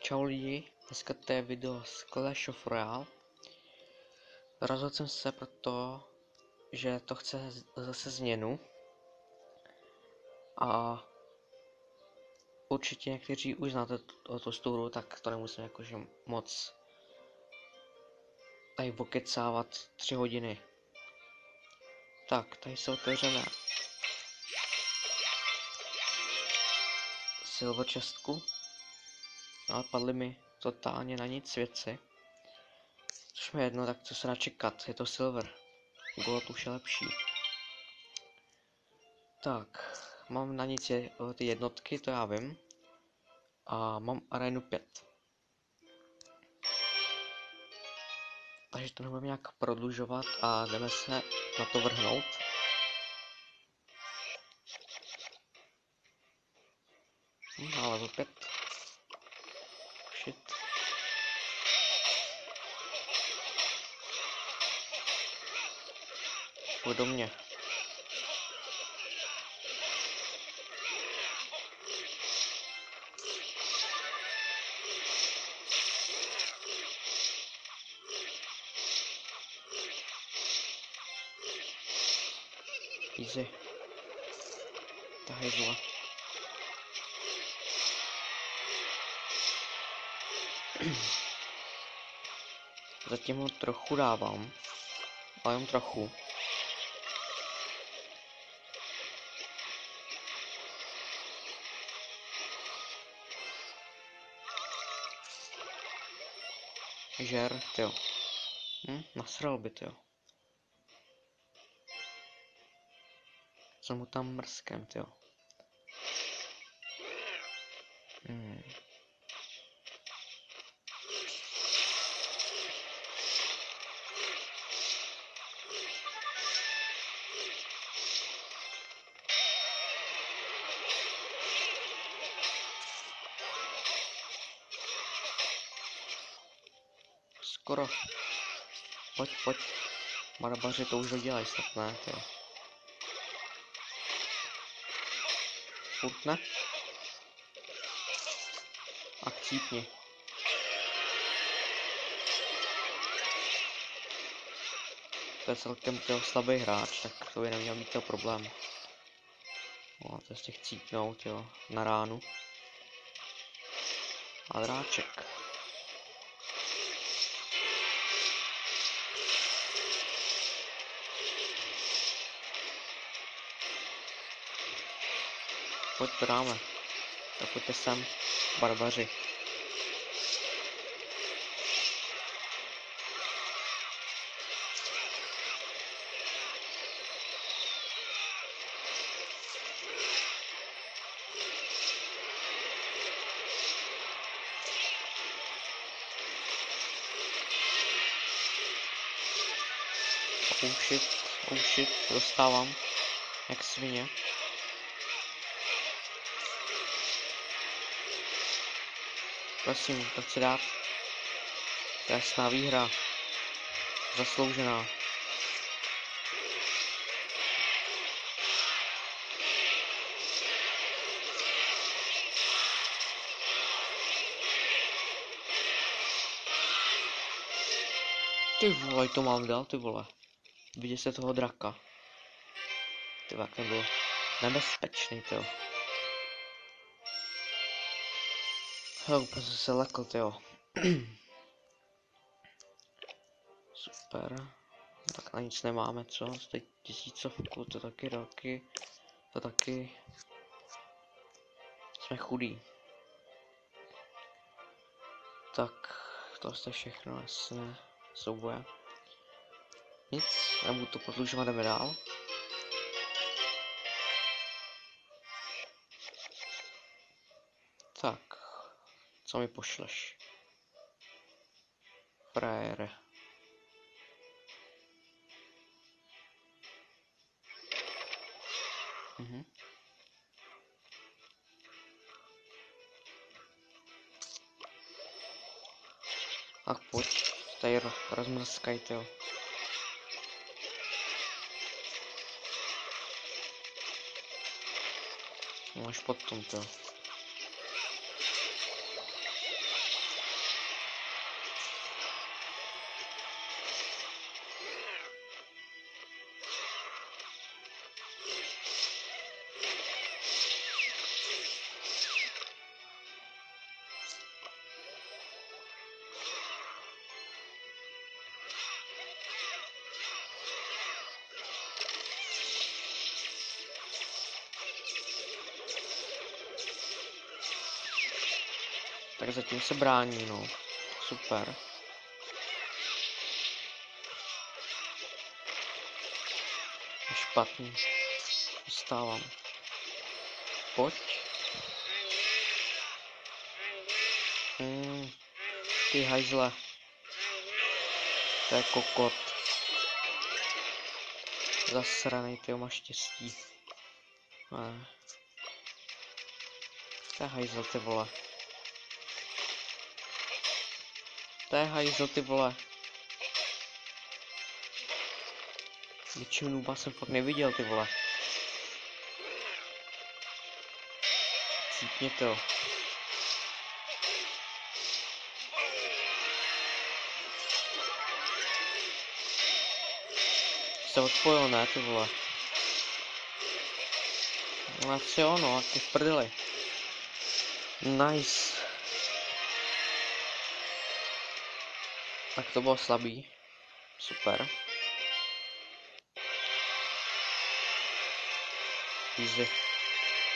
Čau lidi, dneska to je video z Clash of Royale. Rozhodl jsem se proto, že to chce zase změnu. A určitě někteří už znáte tu stůru, tak to nemusím jakože moc tady pokecávat 3 hodiny. Tak, tady jsou otevřené silver chestku. Ale padly mi totálně na nic věci. Což mi jedno, tak co se dá čekat, je to silver. Gold už je lepší. Tak, mám na nic ty jednotky, to já vím. A mám arénu 5. Takže to nebudeme nějak prodlužovat a jdeme se na to vrhnout. Na level 5. Shit. Půjď do mě. Easy. Tahej zla. Zatím ho trochu dávám. Ale jen trochu. Žer, tyjo. Nasral by, tyjo. Co mu tam mrskem, tyjo. Skoro. Pojď. Barbaři to už dodělají snad, ne, tyjo. Furt ne? A chcípni. To je celkem slabý hráč, tak to by neměl být to problém. No, to je z těch cítnout, jo, na ránu. A dráček. Pojď to dáme. Tak pojďte sem, barbaři. Oh shit, dostávám. Jak svině. Prosím, to chci dát. Jasná výhra. Zasloužená. Ty vole, to mám dal, ty vole. Vidět se toho draka. Ty jak ten byl nebezpečný, tyjo. Hele, úplně se lekl, tyjo. Super. Tak na nic nemáme, co? Teď 1000, to taky roky. To taky. Jsme chudí. Tak, to je všechno, jasně. Souboje. Nic, nebudu to prodlužovat, jdeme dál. Tak, co mi pošleš? Frajere. Tak pojď, tady rozmrskajte, jo. Máš potom to. Tak zatím se brání, no. Super. Špatný. Dostávám. Pojď. Ty hajzle. To je kokot. Zasranej, tyjo, máš štěstí. Ne. To je hajzl, ty vole. To je hajzl, ty vole. Většinu nuba jsem fakt neviděl, ty vole. Cítně to. Se odpojil, ne, ty vole. No asi jo, no, ty v prdeli. Nice. Tak to bylo slabý. Super. Easy.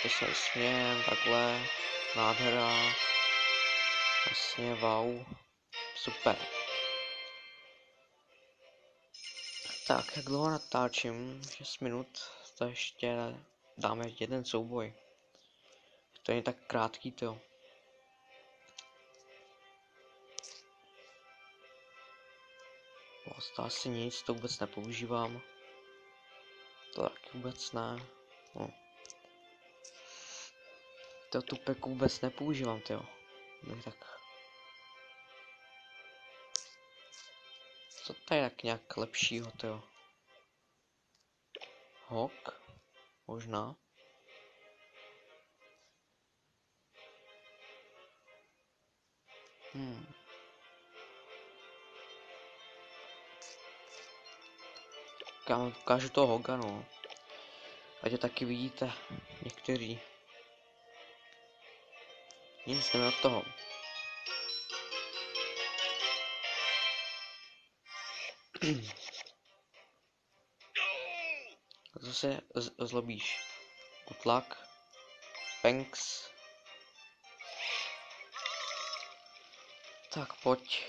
To se smějem, takhle. Nádhera. Vlastně, wow. Super. Tak, jak dlouho natáčím? 6 minut. To ještě dáme jeden souboj. To je tak krátký, to. To asi nic, to vůbec nepoužívám. To taky vůbec ne. No. To tupeku vůbec nepoužívám, tyjo. Tak. Co to je tak nějak lepšího, tyjo? Hok? Možná. Já vám ukážu toho Hoga, no. Ať ho taky vidíte, někteří. Nic, jdeme od toho. Co se zlobíš? Utlak. Penks. Tak pojď.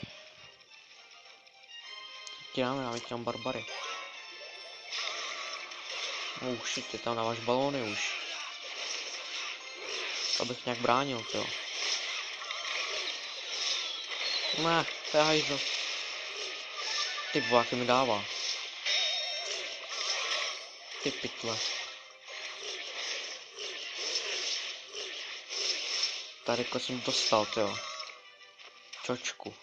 Dáme tam barbary. Shit, ty tam dáváš balóny už. Abych nějak bránil, jo. Ne, to je hajzl. Ty vole, jak mi dává. Ty pytle. Tady jsem dostal, tyjo. Čočku.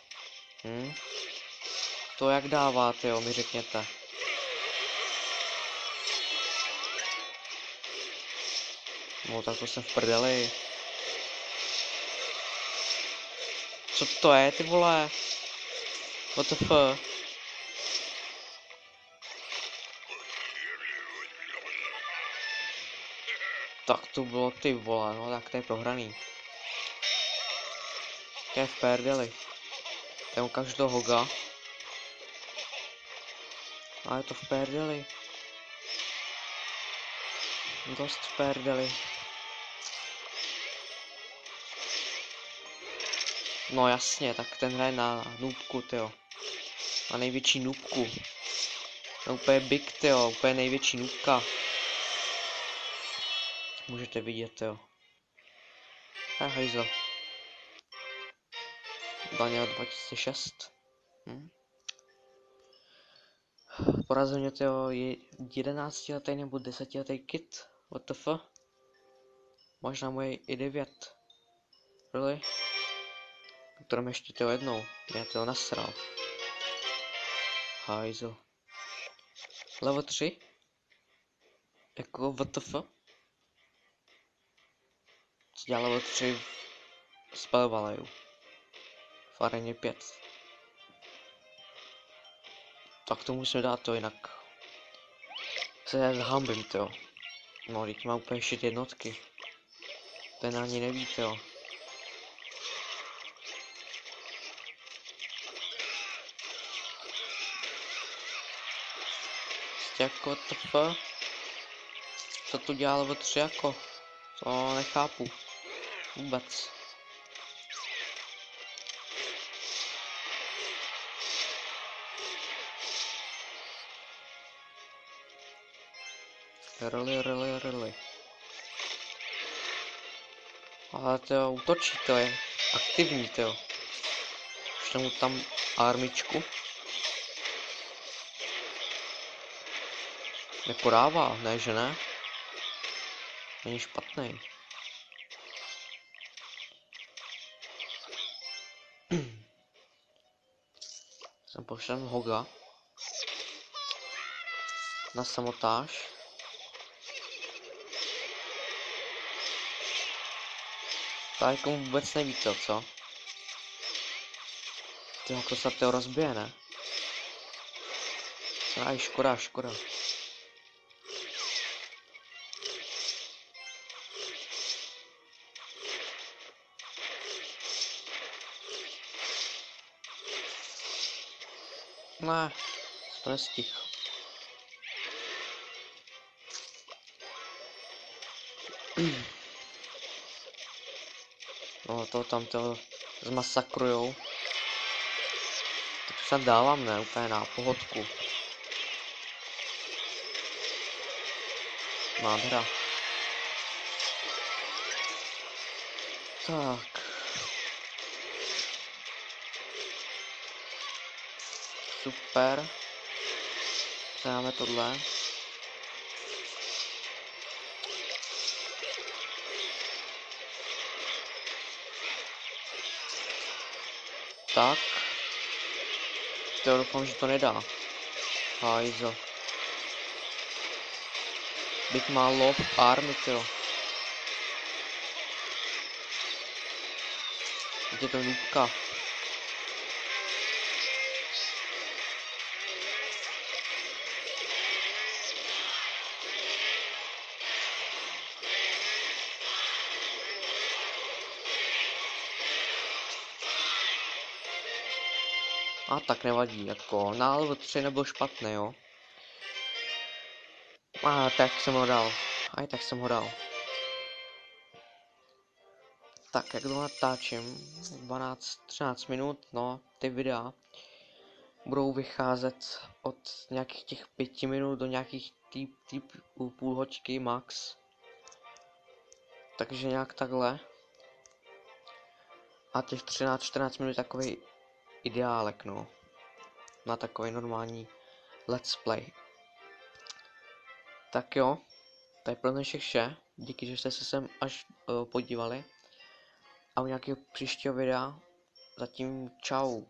To jak dává, tyjo, mi řekněte. No tak to jsem v prdeli. Co to je, ty vole? What the fuck? Tak to bylo, ty vole, no tak to je prohraný. To je v prdeli. Já ukážu toho Hoga. A je to v prdeli. Dost v prdeli. No jasně, tak ten hraje na noobku, tyjo. Na největší noobku. No úplně big, tyjo, úplně největší noobka. Můžete vidět, tyjo. Hajzl. Daniel 2006. Porazil mě, tyjo, 11letý nebo 10letý kid. What the fuck? Možná moje i 9. Really? Kterým ještě tyjo jednou. Mě tyjo nasral. Hajzl. Level 3? Jako what the fuck? Co dělá level 3 v Spellvaleju? V areně 5. Tak to musíme dát, to jinak se zhambím, tyjo. No, teď mám úplně shit jednotky. Ten ani neví, tyjo. Jako TF? Co tu dělá level 3 jako? To nechápu. Vůbec. Rly. Ale to útočí, to je aktivní, to. Už mu tam armičku. Nepodává, ne, že ne? Není špatný. Jsem pošlem Hoga na samotáž. Tak komu vůbec neví to, co? Tyho, to se to rozbije, ne? Aj, škoda. Ne, to nestihl. No, to tam to zmasakrujou. Tak se dávám, ne, úplně na pohodku. Nádhera. Tak. Super. Dáme tohle. Tak. To doufám, že to nedá. Hajzo. Byť má love army, jo. Teď je to nůbka. A tak nevadí, jako na level 3 nebyl špatný, jo. A tak jsem ho dal. Aj tak jsem ho dal. Tak, jak to natáčím, 12-13 minut, no, ty videa budou vycházet od nějakých těch 5 minut do nějakých půl hoďky max. Takže nějak takhle. A těch 13-14 minut takový ideálek, no. Na takový normální let's play. Tak jo, to je pro dnešek vše. Díky, že jste se sem až podívali. A u nějakého příštího videa zatím čau.